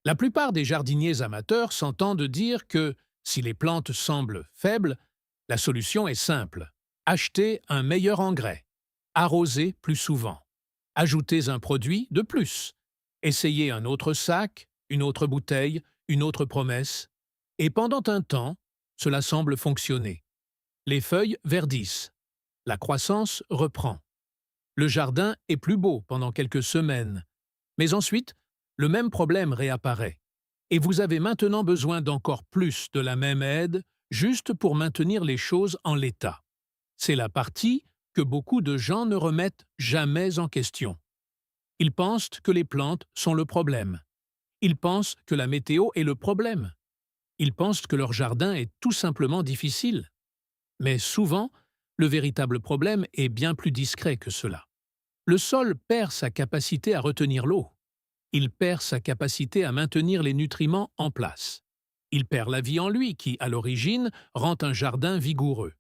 La plupart des jardiniers amateurs s'entendent dire que, si les plantes semblent faibles, la solution est simple. Achetez un meilleur engrais, arrosez plus souvent, ajoutez un produit de plus, essayez un autre sac, une autre bouteille, une autre promesse, et pendant un temps, cela semble fonctionner. Les feuilles verdissent, la croissance reprend. Le jardin est plus beau pendant quelques semaines, mais ensuite, le même problème réapparaît. Et vous avez maintenant besoin d'encore plus de la même aide, juste pour maintenir les choses en l'état. C'est la partie que beaucoup de gens ne remettent jamais en question. Ils pensent que les plantes sont le problème. Ils pensent que la météo est le problème. Ils pensent que leur jardin est tout simplement difficile. Mais souvent, le véritable problème est bien plus discret que cela. Le sol perd sa capacité à retenir l'eau. Il perd sa capacité à maintenir les nutriments en place. Il perd la vie en lui qui, à l'origine, rend un jardin vigoureux.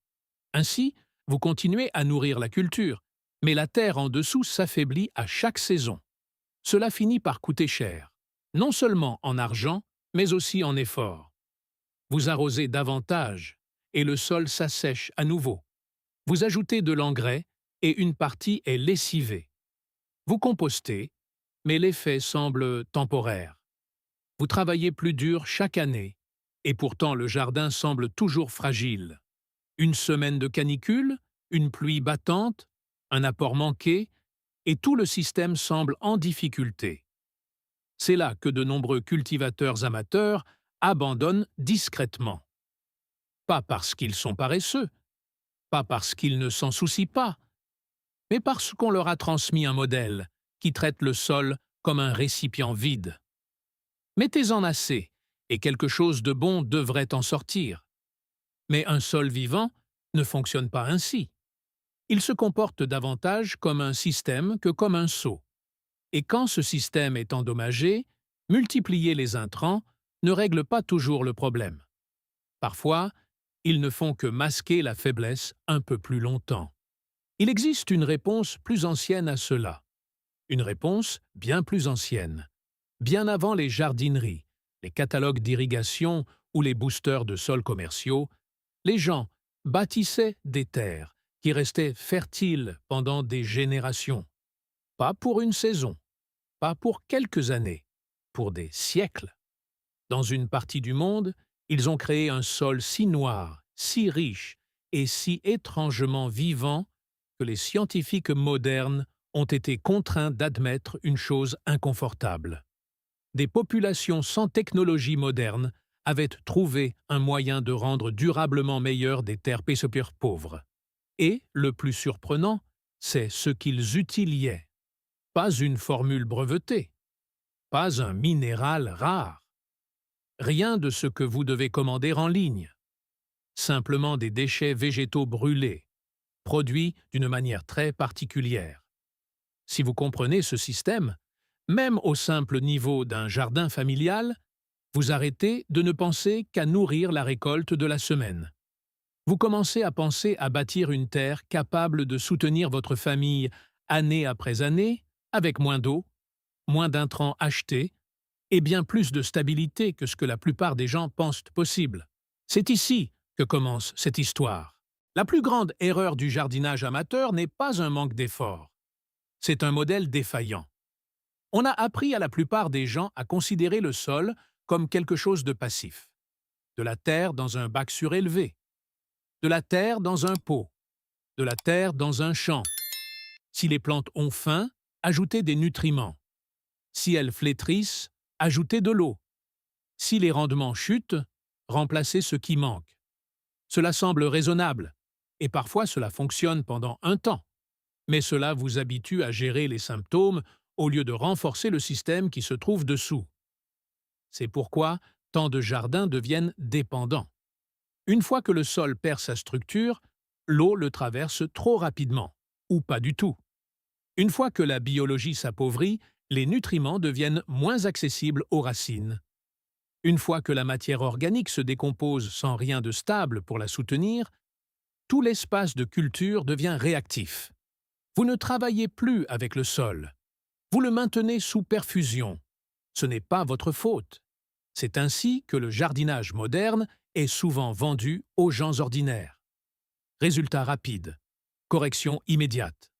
Ainsi, vous continuez à nourrir la culture, mais la terre en dessous s'affaiblit à chaque saison. Cela finit par coûter cher, non seulement en argent, mais aussi en effort. Vous arrosez davantage, et le sol s'assèche à nouveau. Vous ajoutez de l'engrais, et une partie est lessivée. Vous compostez, mais l'effet semble temporaire. Vous travaillez plus dur chaque année, et pourtant le jardin semble toujours fragile. Une semaine de canicule, une pluie battante, un apport manqué, et tout le système semble en difficulté. C'est là que de nombreux cultivateurs amateurs abandonnent discrètement. Pas parce qu'ils sont paresseux, pas parce qu'ils ne s'en soucient pas, mais parce qu'on leur a transmis un modèle qui traite le sol comme un récipient vide. Mettez-en assez, et quelque chose de bon devrait en sortir. Mais un sol vivant ne fonctionne pas ainsi. Il se comporte davantage comme un système que comme un seau. Et quand ce système est endommagé, multiplier les intrants ne règle pas toujours le problème. Parfois, ils ne font que masquer la faiblesse un peu plus longtemps. Il existe une réponse plus ancienne à cela. Une réponse bien plus ancienne. Bien avant les jardineries, les catalogues d'irrigation ou les boosters de sols commerciaux, les gens bâtissaient des terres qui restaient fertiles pendant des générations. Pas pour une saison, pas pour quelques années, pour des siècles. Dans une partie du monde, ils ont créé un sol si noir, si riche et si étrangement vivant que les scientifiques modernes ont été contraints d'admettre une chose inconfortable. Des populations sans technologie moderne avaient trouvé un moyen de rendre durablement meilleures des terres super pauvres. Et, le plus surprenant, c'est ce qu'ils utilisaient. Pas une formule brevetée, pas un minéral rare, rien de ce que vous devez commander en ligne. Simplement des déchets végétaux brûlés, produits d'une manière très particulière. Si vous comprenez ce système, même au simple niveau d'un jardin familial, vous arrêtez de ne penser qu'à nourrir la récolte de la semaine. Vous commencez à penser à bâtir une terre capable de soutenir votre famille année après année, avec moins d'eau, moins d'intrants achetés, et bien plus de stabilité que ce que la plupart des gens pensent possible. C'est ici que commence cette histoire. La plus grande erreur du jardinage amateur n'est pas un manque d'effort. C'est un modèle défaillant. On a appris à la plupart des gens à considérer le sol comme quelque chose de passif. De la terre dans un bac surélevé, de la terre dans un pot, de la terre dans un champ. Si les plantes ont faim, ajoutez des nutriments. Si elles flétrissent, ajoutez de l'eau. Si les rendements chutent, remplacez ce qui manque. Cela semble raisonnable, et parfois cela fonctionne pendant un temps. Mais cela vous habitue à gérer les symptômes au lieu de renforcer le système qui se trouve dessous. C'est pourquoi tant de jardins deviennent dépendants. Une fois que le sol perd sa structure, l'eau le traverse trop rapidement, ou pas du tout. Une fois que la biologie s'appauvrit, les nutriments deviennent moins accessibles aux racines. Une fois que la matière organique se décompose sans rien de stable pour la soutenir, tout l'espace de culture devient réactif. Vous ne travaillez plus avec le sol. Vous le maintenez sous perfusion. Ce n'est pas votre faute. C'est ainsi que le jardinage moderne est souvent vendu aux gens ordinaires. Résultat rapide. Correction immédiate.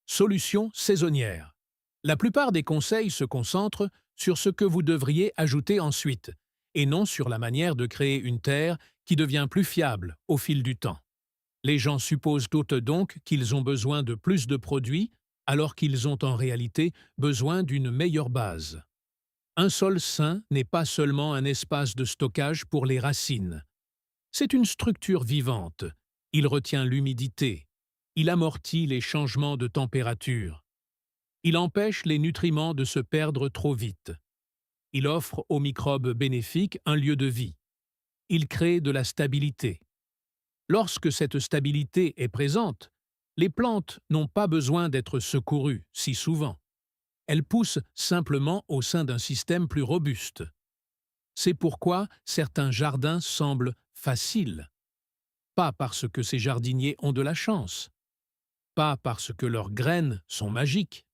Solution saisonnière. La plupart des conseils se concentrent sur ce que vous devriez ajouter ensuite, et non sur la manière de créer une terre qui devient plus fiable au fil du temps. Les gens supposent donc qu'ils ont besoin de plus de produits, alors qu'ils ont en réalité besoin d'une meilleure base. Un sol sain n'est pas seulement un espace de stockage pour les racines. C'est une structure vivante. Il retient l'humidité. Il amortit les changements de température. Il empêche les nutriments de se perdre trop vite. Il offre aux microbes bénéfiques un lieu de vie. Il crée de la stabilité. Lorsque cette stabilité est présente, les plantes n'ont pas besoin d'être secourues si souvent. Elles poussent simplement au sein d'un système plus robuste. C'est pourquoi certains jardins semblent faciles. Pas parce que ces jardiniers ont de la chance, pas parce que leurs graines sont magiques,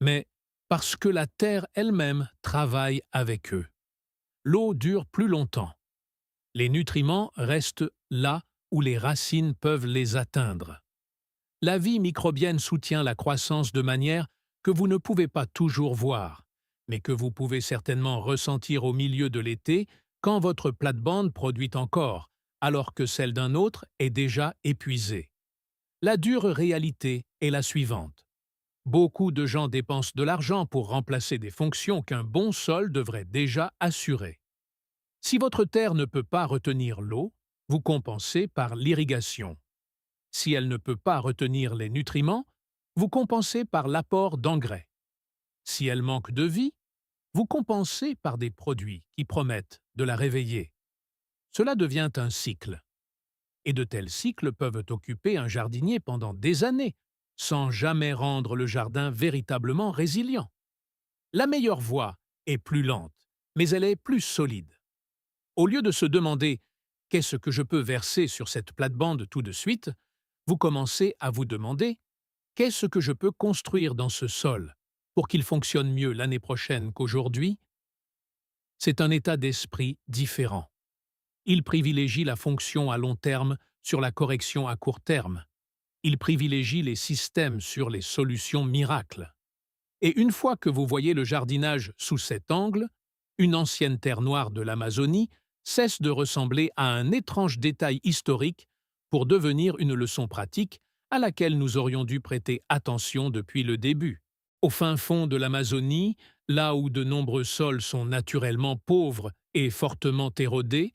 mais parce que la terre elle-même travaille avec eux. L'eau dure plus longtemps. Les nutriments restent là où les racines peuvent les atteindre. La vie microbienne soutient la croissance de manière que vous ne pouvez pas toujours voir, mais que vous pouvez certainement ressentir au milieu de l'été quand votre plate-bande produit encore, alors que celle d'un autre est déjà épuisée. La dure réalité est la suivante. Beaucoup de gens dépensent de l'argent pour remplacer des fonctions qu'un bon sol devrait déjà assurer. Si votre terre ne peut pas retenir l'eau, vous compensez par l'irrigation. Si elle ne peut pas retenir les nutriments, vous compensez par l'apport d'engrais. Si elle manque de vie, vous compensez par des produits qui promettent de la réveiller. Cela devient un cycle. Et de tels cycles peuvent occuper un jardinier pendant des années, sans jamais rendre le jardin véritablement résilient. La meilleure voie est plus lente, mais elle est plus solide. Au lieu de se demander « qu'est-ce que je peux verser sur cette plate-bande tout de suite ?», vous commencez à vous demander « qu'est-ce que je peux construire dans ce sol pour qu'il fonctionne mieux l'année prochaine qu'aujourd'hui ?» C'est un état d'esprit différent. Il privilégie la fonction à long terme sur la correction à court terme. Il privilégie les systèmes sur les solutions miracles. Et une fois que vous voyez le jardinage sous cet angle, une ancienne terre noire de l'Amazonie cesse de ressembler à un étrange détail historique pour devenir une leçon pratique à laquelle nous aurions dû prêter attention depuis le début. Au fin fond de l'Amazonie, là où de nombreux sols sont naturellement pauvres et fortement érodés,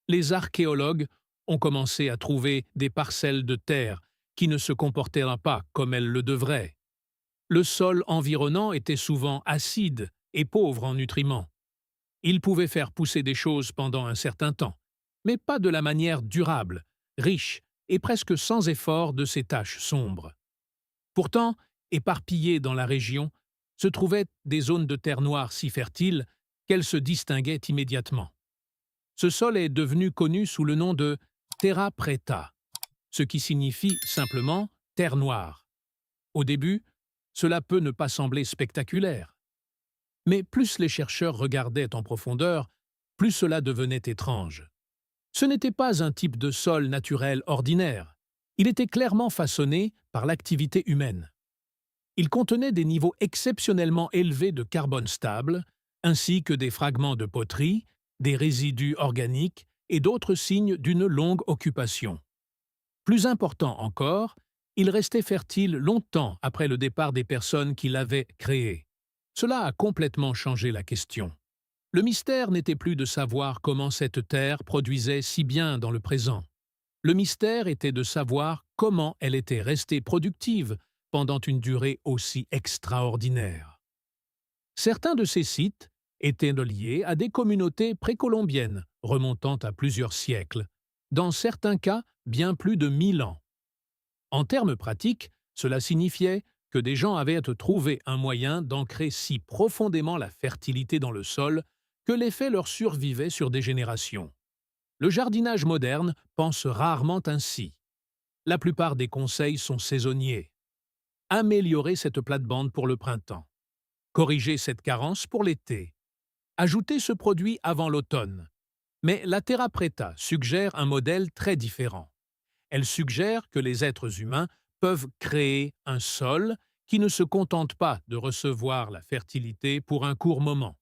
les archéologues ont commencé à trouver des parcelles de terre qui ne se comportaient pas comme elles le devraient. Le sol environnant était souvent acide et pauvre en nutriments. Il pouvait faire pousser des choses pendant un certain temps, mais pas de la manière durable, riche et presque sans effort de ces taches sombres. Pourtant, éparpillées dans la région, se trouvaient des zones de terre noire si fertiles qu'elles se distinguaient immédiatement. Ce sol est devenu connu sous le nom de terra preta, ce qui signifie simplement terre noire. Au début, cela peut ne pas sembler spectaculaire. Mais plus les chercheurs regardaient en profondeur, plus cela devenait étrange. Ce n'était pas un type de sol naturel ordinaire. Il était clairement façonné par l'activité humaine. Il contenait des niveaux exceptionnellement élevés de carbone stable, ainsi que des fragments de poterie, des résidus organiques et d'autres signes d'une longue occupation. Plus important encore, il restait fertile longtemps après le départ des personnes qui l'avaient créé. Cela a complètement changé la question. Le mystère n'était plus de savoir comment cette terre produisait si bien dans le présent. Le mystère était de savoir comment elle était restée productive pendant une durée aussi extraordinaire. Certains de ces sites étaient liés à des communautés précolombiennes remontant à plusieurs siècles, dans certains cas bien plus de 1000 ans. En termes pratiques, cela signifiait que des gens avaient trouvé un moyen d'ancrer si profondément la fertilité dans le sol que l'effet leur survivait sur des générations. Le jardinage moderne pense rarement ainsi. La plupart des conseils sont saisonniers. Améliorer cette plate-bande pour le printemps. Corriger cette carence pour l'été. Ajouter ce produit avant l'automne. Mais la Terra Preta suggère un modèle très différent. Elle suggère que les êtres humains peuvent créer un sol qui ne se contente pas de recevoir la fertilité pour un court moment.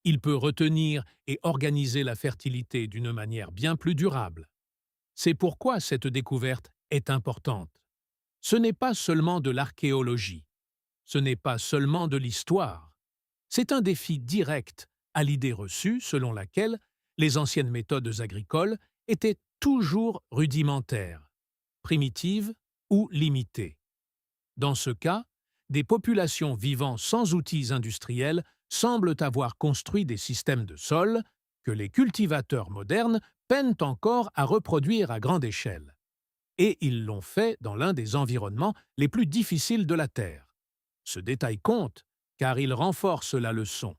Il peut retenir et organiser la fertilité d'une manière bien plus durable. C'est pourquoi cette découverte est importante. Ce n'est pas seulement de l'archéologie, ce n'est pas seulement de l'histoire. C'est un défi direct à l'idée reçue selon laquelle les anciennes méthodes agricoles étaient toujours rudimentaires, primitives ou limitées. Dans ce cas, des populations vivant sans outils industriels semblent avoir construit des systèmes de sol que les cultivateurs modernes peinent encore à reproduire à grande échelle. Et ils l'ont fait dans l'un des environnements les plus difficiles de la Terre. Ce détail compte, car il renforce la leçon.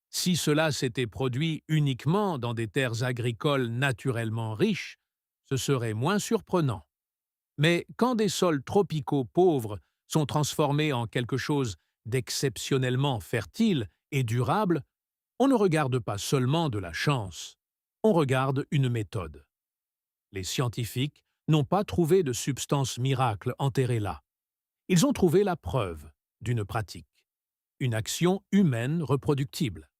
Si cela s'était produit uniquement dans des terres agricoles naturellement riches, ce serait moins surprenant. Mais quand des sols tropicaux pauvres sont transformés en quelque chose d'exceptionnellement fertile et durable, on ne regarde pas seulement de la chance, on regarde une méthode. Les scientifiques n'ont pas trouvé de substance miracle enterrée là. Ils ont trouvé la preuve d'une pratique, une action humaine reproductible.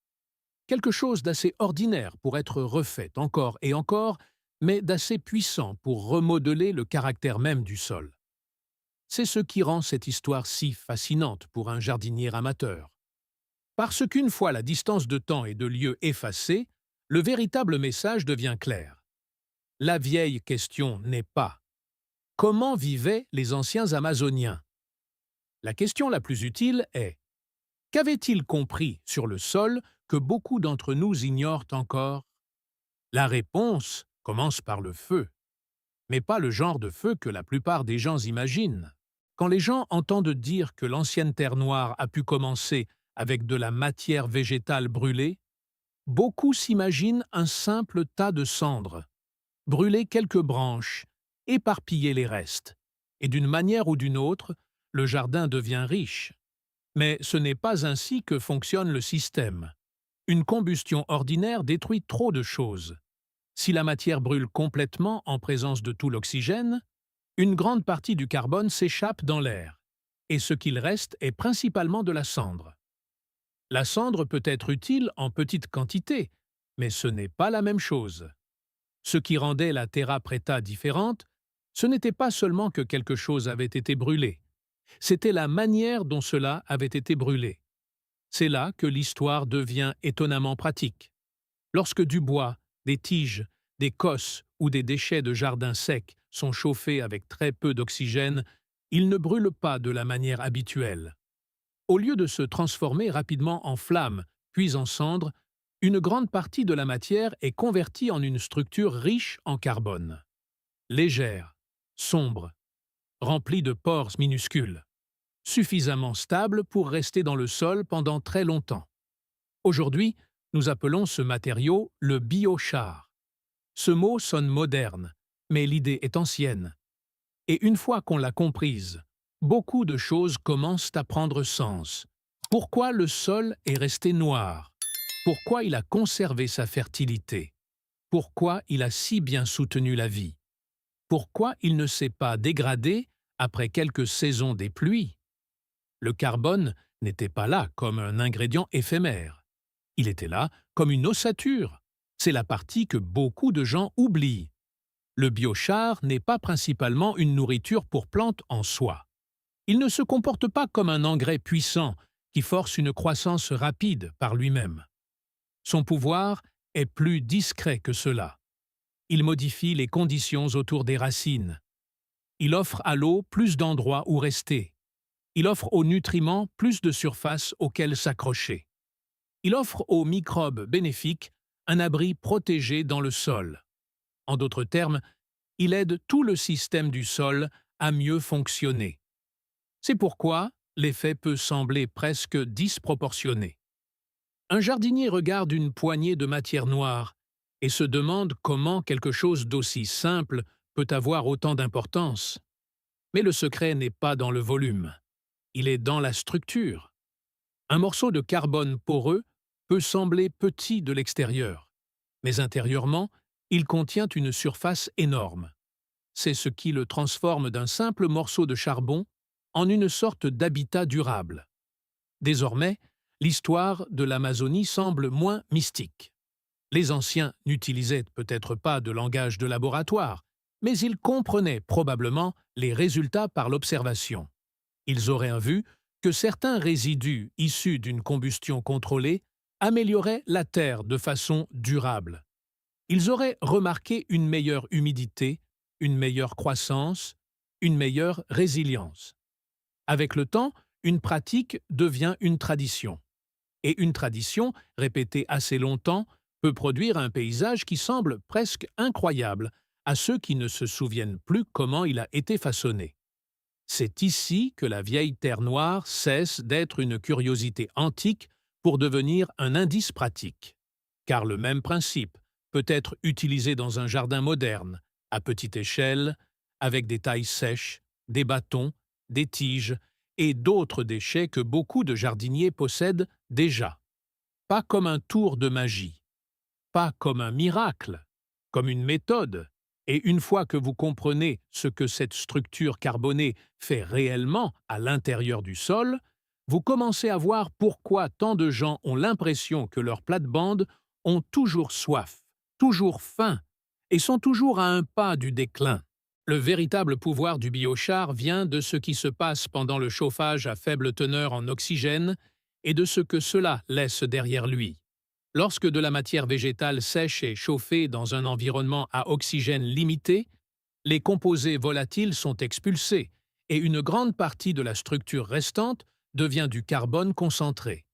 Quelque chose d'assez ordinaire pour être refait encore et encore, mais d'assez puissant pour remodeler le caractère même du sol. C'est ce qui rend cette histoire si fascinante pour un jardinier amateur. Parce qu'une fois la distance de temps et de lieu effacée, le véritable message devient clair. La vieille question n'est pas « Comment vivaient les anciens Amazoniens ?» La question la plus utile est « Qu'avaient-ils compris sur le sol que beaucoup d'entre nous ignorent encore ?» La réponse commence par le feu, mais pas le genre de feu que la plupart des gens imaginent. Quand les gens entendent dire que l'ancienne Terre Noire a pu commencer avec de la matière végétale brûlée, beaucoup s'imaginent un simple tas de cendres, brûler quelques branches, éparpiller les restes, et d'une manière ou d'une autre, le jardin devient riche. Mais ce n'est pas ainsi que fonctionne le système. Une combustion ordinaire détruit trop de choses. Si la matière brûle complètement en présence de tout l'oxygène, une grande partie du carbone s'échappe dans l'air, et ce qu'il reste est principalement de la cendre. La cendre peut être utile en petite quantité, mais ce n'est pas la même chose. Ce qui rendait la Terra Preta différente, ce n'était pas seulement que quelque chose avait été brûlé, c'était la manière dont cela avait été brûlé. C'est là que l'histoire devient étonnamment pratique. Lorsque du bois, des tiges, des cosses ou des déchets de jardin secs sont chauffés avec très peu d'oxygène, ils ne brûlent pas de la manière habituelle. Au lieu de se transformer rapidement en flamme, puis en cendre, une grande partie de la matière est convertie en une structure riche en carbone. Légère, sombre, remplie de pores minuscules, suffisamment stable pour rester dans le sol pendant très longtemps. Aujourd'hui, nous appelons ce matériau le biochar. Ce mot sonne moderne, mais l'idée est ancienne. Et une fois qu'on l'a comprise, beaucoup de choses commencent à prendre sens. Pourquoi le sol est resté noir? Pourquoi il a conservé sa fertilité? Pourquoi il a si bien soutenu la vie? Pourquoi il ne s'est pas dégradé après quelques saisons des pluies? Le carbone n'était pas là comme un ingrédient éphémère. Il était là comme une ossature. C'est la partie que beaucoup de gens oublient. Le biochar n'est pas principalement une nourriture pour plantes en soi. Il ne se comporte pas comme un engrais puissant qui force une croissance rapide par lui-même. Son pouvoir est plus discret que cela. Il modifie les conditions autour des racines. Il offre à l'eau plus d'endroits où rester. Il offre aux nutriments plus de surface auxquelles s'accrocher. Il offre aux microbes bénéfiques un abri protégé dans le sol. En d'autres termes, il aide tout le système du sol à mieux fonctionner. C'est pourquoi l'effet peut sembler presque disproportionné. Un jardinier regarde une poignée de matière noire et se demande comment quelque chose d'aussi simple peut avoir autant d'importance. Mais le secret n'est pas dans le volume, il est dans la structure. Un morceau de carbone poreux peut sembler petit de l'extérieur, mais intérieurement, il contient une surface énorme. C'est ce qui le transforme d'un simple morceau de charbon en une sorte d'habitat durable. Désormais, l'histoire de l'Amazonie semble moins mystique. Les anciens n'utilisaient peut-être pas de langage de laboratoire, mais ils comprenaient probablement les résultats par l'observation. Ils auraient vu que certains résidus issus d'une combustion contrôlée amélioraient la terre de façon durable. Ils auraient remarqué une meilleure humidité, une meilleure croissance, une meilleure résilience. Avec le temps, une pratique devient une tradition. Et une tradition, répétée assez longtemps, peut produire un paysage qui semble presque incroyable à ceux qui ne se souviennent plus comment il a été façonné. C'est ici que la vieille terre noire cesse d'être une curiosité antique pour devenir un indice pratique. Car le même principe peut être utilisé dans un jardin moderne, à petite échelle, avec des tailles sèches, des bâtons, des tiges et d'autres déchets que beaucoup de jardiniers possèdent déjà. Pas comme un tour de magie, pas comme un miracle, comme une méthode. Et une fois que vous comprenez ce que cette structure carbonée fait réellement à l'intérieur du sol, vous commencez à voir pourquoi tant de gens ont l'impression que leurs plates-bandes ont toujours soif, toujours faim, et sont toujours à un pas du déclin. Le véritable pouvoir du biochar vient de ce qui se passe pendant le chauffage à faible teneur en oxygène et de ce que cela laisse derrière lui. Lorsque de la matière végétale sèche est chauffée dans un environnement à oxygène limité, les composés volatiles sont expulsés et une grande partie de la structure restante devient du carbone concentré.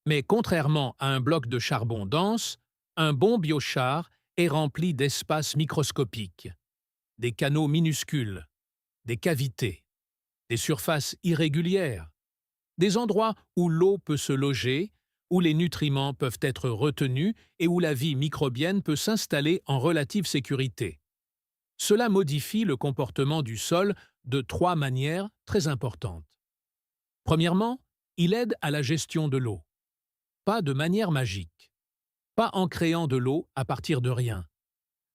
Mais contrairement à un bloc de charbon dense, un bon biochar est rempli d'espaces microscopiques, des canaux minuscules, des cavités, des surfaces irrégulières, des endroits où l'eau peut se loger, où les nutriments peuvent être retenus et où la vie microbienne peut s'installer en relative sécurité. Cela modifie le comportement du sol de trois manières très importantes. Premièrement, il aide à la gestion de l'eau. Pas de manière magique. Pas en créant de l'eau à partir de rien,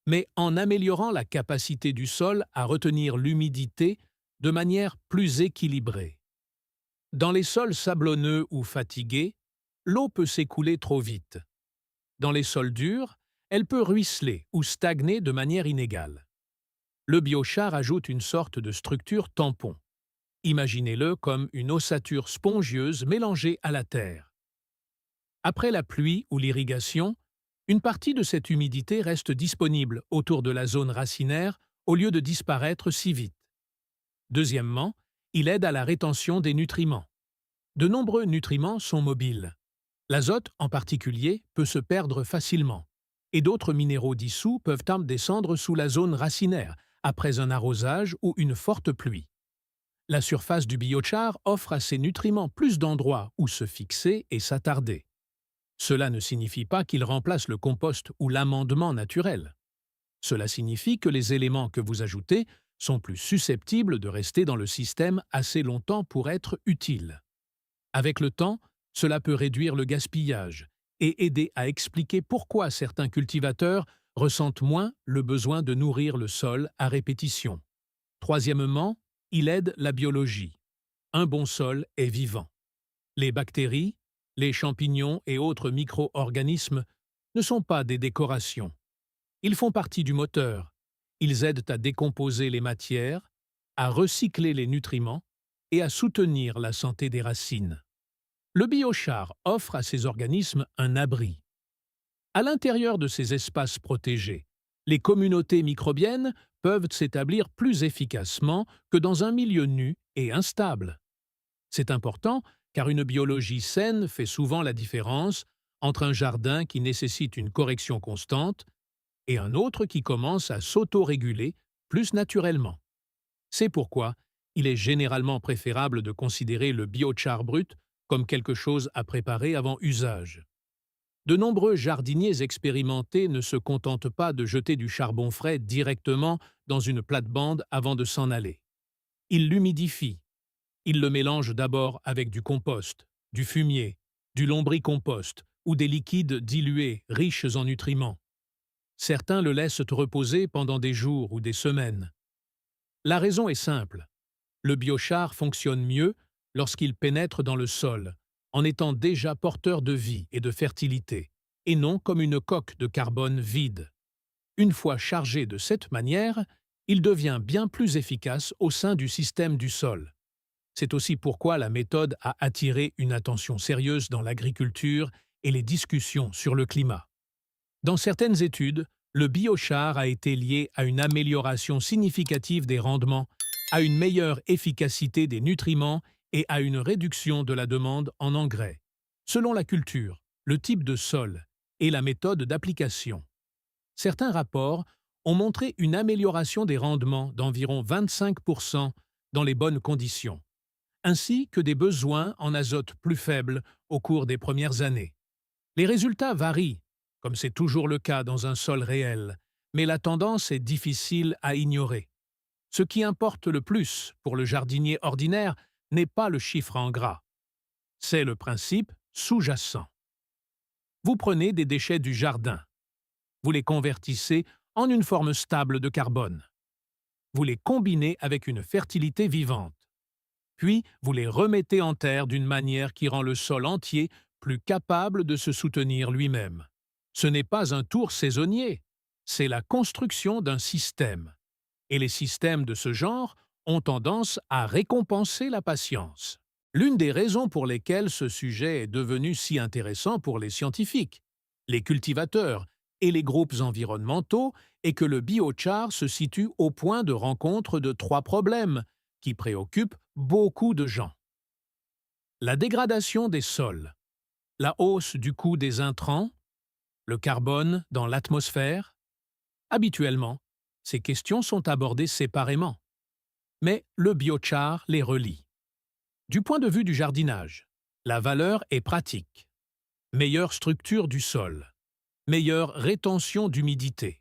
mais en améliorant la capacité du sol à retenir l'humidité de manière plus équilibrée. Dans les sols sablonneux ou fatigués, l'eau peut s'écouler trop vite. Dans les sols durs, elle peut ruisseler ou stagner de manière inégale. Le biochar ajoute une sorte de structure tampon. Imaginez-le comme une ossature spongieuse mélangée à la terre. Après la pluie ou l'irrigation, une partie de cette humidité reste disponible autour de la zone racinaire au lieu de disparaître si vite. Deuxièmement, il aide à la rétention des nutriments. De nombreux nutriments sont mobiles. L'azote, en particulier, peut se perdre facilement, et d'autres minéraux dissous peuvent descendre sous la zone racinaire après un arrosage ou une forte pluie. La surface du biochar offre à ces nutriments plus d'endroits où se fixer et s'attarder. Cela ne signifie pas qu'il remplace le compost ou l'amendement naturel. Cela signifie que les éléments que vous ajoutez sont plus susceptibles de rester dans le système assez longtemps pour être utiles. Avec le temps, cela peut réduire le gaspillage et aider à expliquer pourquoi certains cultivateurs ressentent moins le besoin de nourrir le sol à répétition. Troisièmement, il aide la biologie. Un bon sol est vivant. Les bactéries, les champignons et autres micro-organismes ne sont pas des décorations. Ils font partie du moteur. Ils aident à décomposer les matières, à recycler les nutriments et à soutenir la santé des racines. Le biochar offre à ces organismes un abri. À l'intérieur de ces espaces protégés, les communautés microbiennes peuvent s'établir plus efficacement que dans un milieu nu et instable. C'est important car une biologie saine fait souvent la différence entre un jardin qui nécessite une correction constante et un autre qui commence à s'auto-réguler plus naturellement. C'est pourquoi il est généralement préférable de considérer le biochar brut comme quelque chose à préparer avant usage. De nombreux jardiniers expérimentés ne se contentent pas de jeter du charbon frais directement dans une plate-bande avant de s'en aller. Ils l'humidifient. Ils le mélangent d'abord avec du compost, du fumier, du lombricompost ou des liquides dilués riches en nutriments. Certains le laissent reposer pendant des jours ou des semaines. La raison est simple. Le biochar fonctionne mieux lorsqu'il pénètre dans le sol, en étant déjà porteur de vie et de fertilité, et non comme une coque de carbone vide. Une fois chargé de cette manière, il devient bien plus efficace au sein du système du sol. C'est aussi pourquoi la méthode a attiré une attention sérieuse dans l'agriculture et les discussions sur le climat. Dans certaines études, le biochar a été lié à une amélioration significative des rendements, à une meilleure efficacité des nutriments et à une réduction de la demande en engrais, selon la culture, le type de sol et la méthode d'application. Certains rapports ont montré une amélioration des rendements d'environ 25% dans les bonnes conditions, ainsi que des besoins en azote plus faibles au cours des premières années. Les résultats varient, comme c'est toujours le cas dans un sol réel, mais la tendance est difficile à ignorer. Ce qui importe le plus pour le jardinier ordinaire n'est pas le chiffre en gras. C'est le principe sous-jacent. Vous prenez des déchets du jardin. Vous les convertissez en une forme stable de carbone. Vous les combinez avec une fertilité vivante. Puis, vous les remettez en terre d'une manière qui rend le sol entier plus capable de se soutenir lui-même. Ce n'est pas un tour saisonnier, c'est la construction d'un système. Et les systèmes de ce genre ont tendance à récompenser la patience. L'une des raisons pour lesquelles ce sujet est devenu si intéressant pour les scientifiques, les cultivateurs et les groupes environnementaux est que le biochar se situe au point de rencontre de trois problèmes qui préoccupent beaucoup de gens. La dégradation des sols, la hausse du coût des intrants, le carbone dans l'atmosphère. Habituellement, ces questions sont abordées séparément. Mais le biochar les relie. Du point de vue du jardinage, la valeur est pratique. Meilleure structure du sol, meilleure rétention d'humidité,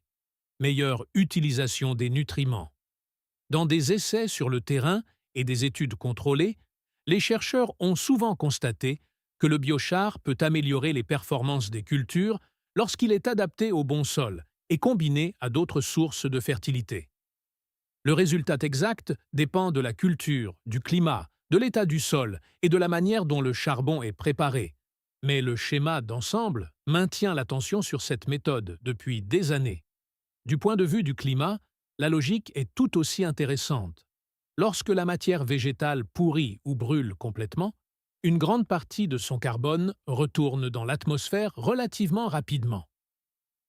meilleure utilisation des nutriments. Dans des essais sur le terrain et des études contrôlées, les chercheurs ont souvent constaté que le biochar peut améliorer les performances des cultures lorsqu'il est adapté au bon sol et combiné à d'autres sources de fertilité. Le résultat exact dépend de la culture, du climat, de l'état du sol et de la manière dont le charbon est préparé. Mais le schéma d'ensemble maintient l'attention sur cette méthode depuis des années. Du point de vue du climat, la logique est tout aussi intéressante. Lorsque la matière végétale pourrit ou brûle complètement, une grande partie de son carbone retourne dans l'atmosphère relativement rapidement.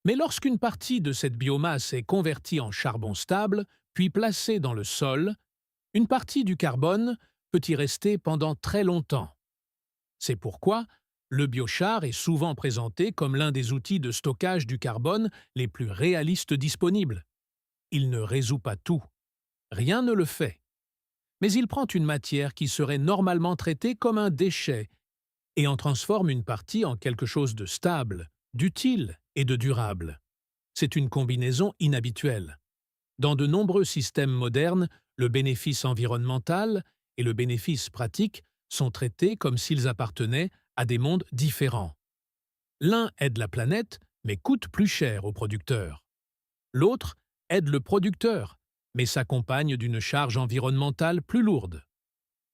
Mais lorsqu'une partie de cette biomasse est convertie en charbon stable, puis placée dans le sol, une partie du carbone peut y rester pendant très longtemps. C'est pourquoi le biochar est souvent présenté comme l'un des outils de stockage du carbone les plus réalistes disponibles. Il ne résout pas tout. Rien ne le fait. Mais il prend une matière qui serait normalement traitée comme un déchet et en transforme une partie en quelque chose de stable, d'utile et de durable. C'est une combinaison inhabituelle. Dans de nombreux systèmes modernes, le bénéfice environnemental et le bénéfice pratique sont traités comme s'ils appartenaient à des mondes différents. L'un aide la planète, mais coûte plus cher au producteur. L'autre aide le producteur, mais s'accompagne d'une charge environnementale plus lourde.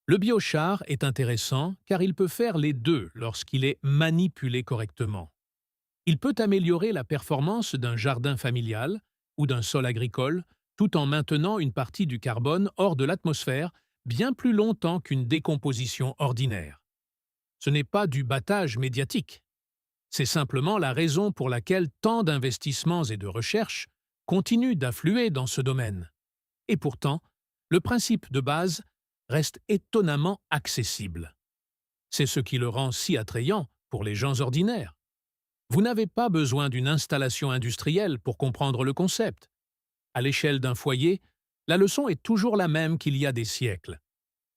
Le biochar est intéressant car il peut faire les deux lorsqu'il est manipulé correctement. Il peut améliorer la performance d'un jardin familial ou d'un sol agricole tout en maintenant une partie du carbone hors de l'atmosphère bien plus longtemps qu'une décomposition ordinaire. Ce n'est pas du battage médiatique. C'est simplement la raison pour laquelle tant d'investissements et de recherches continuent d'affluer dans ce domaine. Et pourtant, le principe de base reste étonnamment accessible. C'est ce qui le rend si attrayant pour les gens ordinaires. Vous n'avez pas besoin d'une installation industrielle pour comprendre le concept. À l'échelle d'un foyer, la leçon est toujours la même qu'il y a des siècles.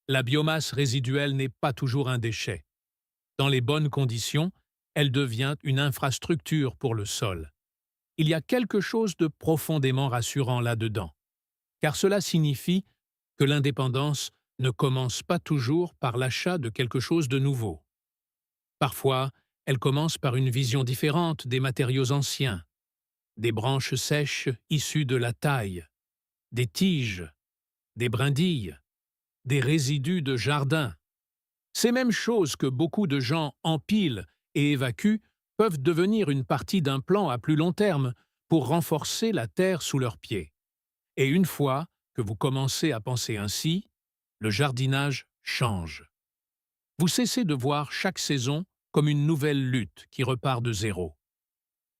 La biomasse résiduelle n'est pas toujours un déchet. Dans les bonnes conditions, elle devient une infrastructure pour le sol. Il y a quelque chose de profondément rassurant là-dedans, car cela signifie que l'indépendance ne commence pas toujours par l'achat de quelque chose de nouveau. Parfois, Elle commence par une vision différente des matériaux anciens, des branches sèches issues de la taille, des tiges, des brindilles, des résidus de jardin. Ces mêmes choses que beaucoup de gens empilent et évacuent peuvent devenir une partie d'un plan à plus long terme pour renforcer la terre sous leurs pieds. Et une fois que vous commencez à penser ainsi, le jardinage change. Vous cessez de voir chaque saison comme une nouvelle lutte qui repart de zéro.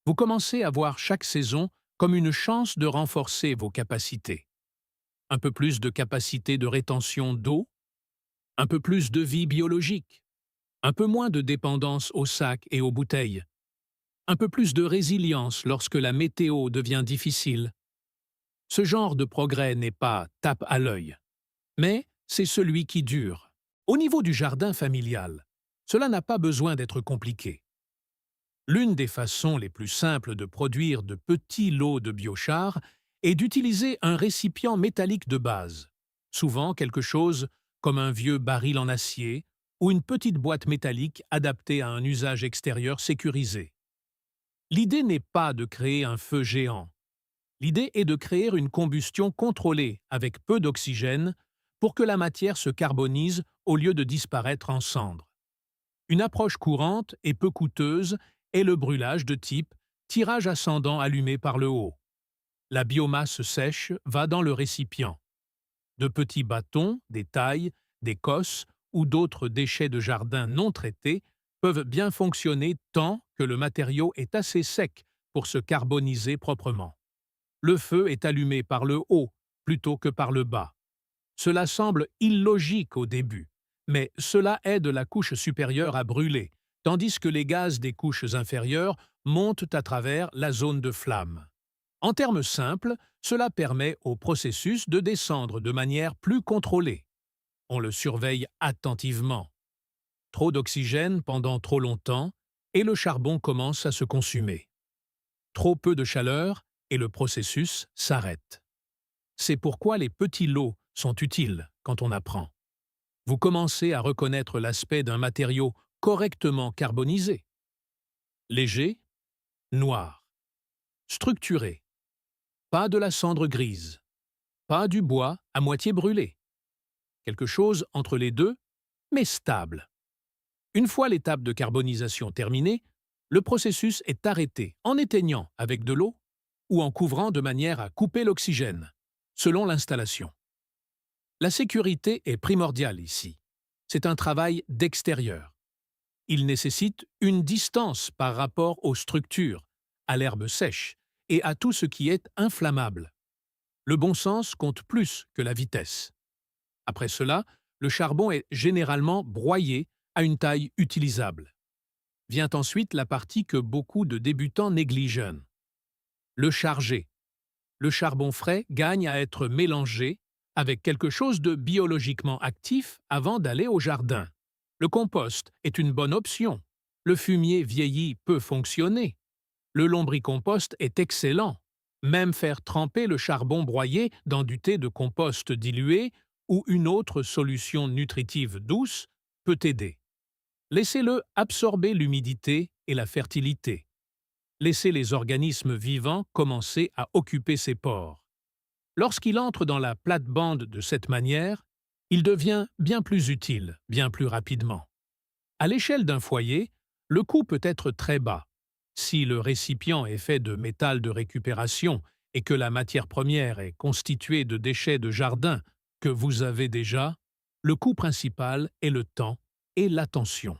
Vous commencez à voir chaque saison comme une chance de renforcer vos capacités. Un peu plus de capacité de rétention d'eau, un peu plus de vie biologique, un peu moins de dépendance aux sacs et aux bouteilles, un peu plus de résilience lorsque la météo devient difficile. Ce genre de progrès n'est pas tape à l'œil, mais c'est celui qui dure. Au niveau du jardin familial, cela n'a pas besoin d'être compliqué. L'une des façons les plus simples de produire de petits lots de biochar est d'utiliser un récipient métallique de base, souvent quelque chose comme un vieux baril en acier ou une petite boîte métallique adaptée à un usage extérieur sécurisé. L'idée n'est pas de créer un feu géant. L'idée est de créer une combustion contrôlée avec peu d'oxygène pour que la matière se carbonise au lieu de disparaître en cendres. Une approche courante et peu coûteuse est le brûlage de type tirage ascendant allumé par le haut. La biomasse sèche va dans le récipient. De petits bâtons, des tailles, des cosses ou d'autres déchets de jardin non traités peuvent bien fonctionner tant que le matériau est assez sec pour se carboniser proprement. Le feu est allumé par le haut plutôt que par le bas. Cela semble illogique au début, mais cela aide la couche supérieure à brûler, tandis que les gaz des couches inférieures montent à travers la zone de flamme. En termes simples, cela permet au processus de descendre de manière plus contrôlée. On le surveille attentivement. Trop d'oxygène pendant trop longtemps et le charbon commence à se consumer. Trop peu de chaleur et le processus s'arrête. C'est pourquoi les petits lots sont utiles quand on apprend. Vous commencez à reconnaître l'aspect d'un matériau correctement carbonisé. Léger, noir. Structuré. Pas de la cendre grise. Pas du bois à moitié brûlé. Quelque chose entre les deux, mais stable. Une fois l'étape de carbonisation terminée, le processus est arrêté en éteignant avec de l'eau ou en couvrant de manière à couper l'oxygène, selon l'installation. La sécurité est primordiale ici. C'est un travail d'extérieur. Il nécessite une distance par rapport aux structures, à l'herbe sèche et à tout ce qui est inflammable. Le bon sens compte plus que la vitesse. Après cela, le charbon est généralement broyé à une taille utilisable. Vient ensuite la partie que beaucoup de débutants négligent. Le charger. Le charbon frais gagne à être mélangé avec quelque chose de biologiquement actif avant d'aller au jardin. Le compost est une bonne option. Le fumier vieilli peut fonctionner. Le lombricompost est excellent. Même faire tremper le charbon broyé dans du thé de compost dilué ou une autre solution nutritive douce peut aider. Laissez-le absorber l'humidité et la fertilité. Laissez les organismes vivants commencer à occuper ses pores. Lorsqu'il entre dans la plate-bande de cette manière, il devient bien plus utile, bien plus rapidement. À l'échelle d'un foyer, le coût peut être très bas. Si le récipient est fait de métal de récupération et que la matière première est constituée de déchets de jardin que vous avez déjà, le coût principal est le temps et l'attention.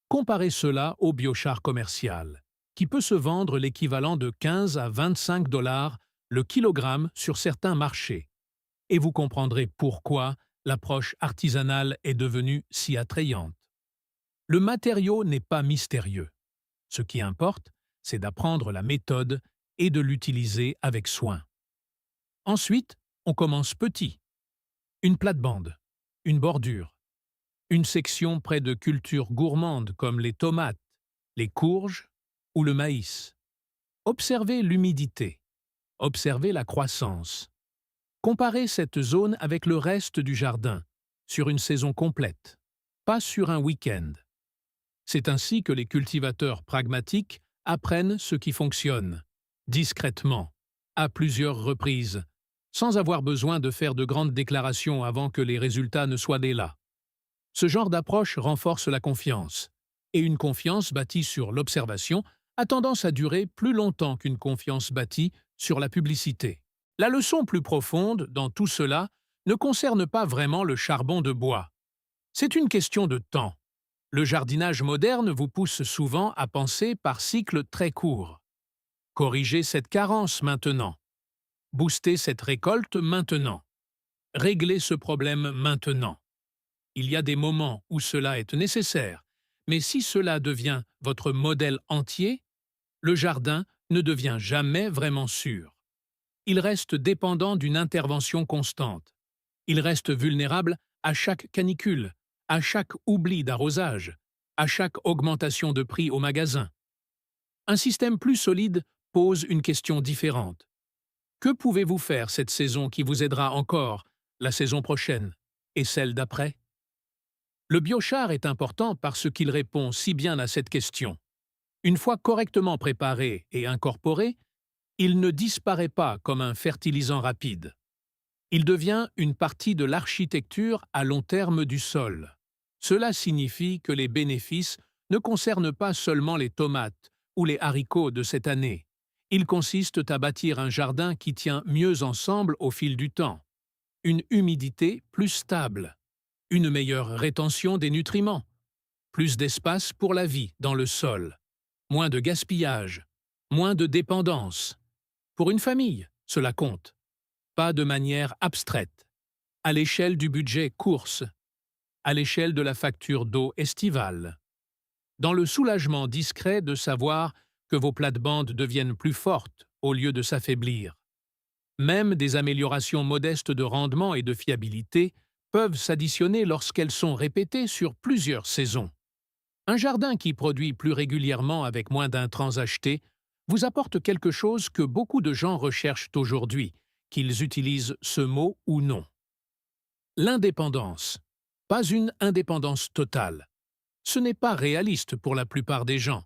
Comparez cela au biochar commercial, qui peut se vendre l'équivalent de 15 à 25 $ le kilogramme sur certains marchés. Et vous comprendrez pourquoi l'approche artisanale est devenue si attrayante. Le matériau n'est pas mystérieux. Ce qui importe, c'est d'apprendre la méthode et de l'utiliser avec soin. Ensuite, on commence petit. Une plate-bande, une bordure, une section près de cultures gourmandes comme les tomates, les courges ou le maïs. Observez l'humidité. Observez la croissance. Comparez cette zone avec le reste du jardin, sur une saison complète, pas sur un week-end. C'est ainsi que les cultivateurs pragmatiques apprennent ce qui fonctionne, discrètement, à plusieurs reprises, sans avoir besoin de faire de grandes déclarations avant que les résultats ne soient là. Ce genre d'approche renforce la confiance, et une confiance bâtie sur l'observation a tendance à durer plus longtemps qu'une confiance bâtie sur la publicité. La leçon plus profonde dans tout cela ne concerne pas vraiment le charbon de bois. C'est une question de temps. Le jardinage moderne vous pousse souvent à penser par cycles très courts. Corrigez cette carence maintenant. Boostez cette récolte maintenant. Réglez ce problème maintenant. Il y a des moments où cela est nécessaire, mais si cela devient votre modèle entier, le jardin ne devient jamais vraiment sûr. Il reste dépendant d'une intervention constante. Il reste vulnérable à chaque canicule, à chaque oubli d'arrosage, à chaque augmentation de prix au magasin. Un système plus solide pose une question différente. Que pouvez-vous faire cette saison qui vous aidera encore la saison prochaine et celle d'après? Le biochar est important parce qu'il répond si bien à cette question. Une fois correctement préparé et incorporé, il ne disparaît pas comme un fertilisant rapide. Il devient une partie de l'architecture à long terme du sol. Cela signifie que les bénéfices ne concernent pas seulement les tomates ou les haricots de cette année. Ils consistent à bâtir un jardin qui tient mieux ensemble au fil du temps. Une humidité plus stable, une meilleure rétention des nutriments, plus d'espace pour la vie dans le sol, moins de gaspillage, moins de dépendance. Pour une famille, cela compte. Pas de manière abstraite, à l'échelle du budget course, à l'échelle de la facture d'eau estivale. Dans le soulagement discret de savoir que vos plates-bandes deviennent plus fortes au lieu de s'affaiblir. Même des améliorations modestes de rendement et de fiabilité peuvent s'additionner lorsqu'elles sont répétées sur plusieurs saisons. Un jardin qui produit plus régulièrement avec moins d'intrants achetés vous apporte quelque chose que beaucoup de gens recherchent aujourd'hui, qu'ils utilisent ce mot ou non. L'indépendance. Pas une indépendance totale. Ce n'est pas réaliste pour la plupart des gens,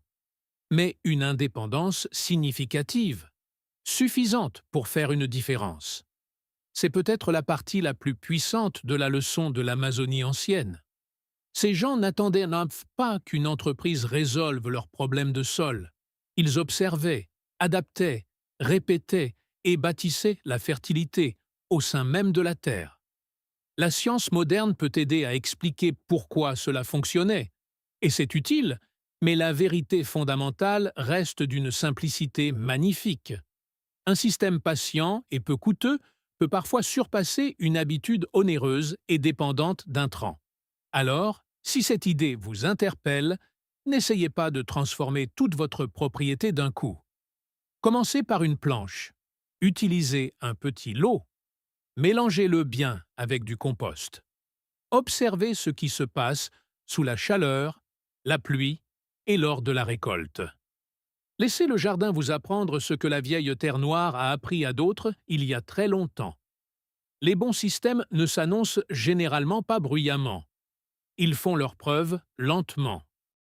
mais une indépendance significative, suffisante pour faire une différence. C'est peut-être la partie la plus puissante de la leçon de l'Amazonie ancienne. Ces gens n'attendaient pas qu'une entreprise résolve leurs problèmes de sol. Ils observaient, adaptaient, répétaient et bâtissaient la fertilité au sein même de la terre. La science moderne peut aider à expliquer pourquoi cela fonctionnait, et c'est utile, mais la vérité fondamentale reste d'une simplicité magnifique. Un système patient et peu coûteux peut parfois surpasser une habitude onéreuse et dépendante d'intrants. Alors, si cette idée vous interpelle, n'essayez pas de transformer toute votre propriété d'un coup. Commencez par une planche. Utilisez un petit lot. Mélangez-le bien avec du compost. Observez ce qui se passe sous la chaleur, la pluie et lors de la récolte. Laissez le jardin vous apprendre ce que la vieille terre noire a appris à d'autres il y a très longtemps. Les bons systèmes ne s'annoncent généralement pas bruyamment. Ils font leurs preuves lentement.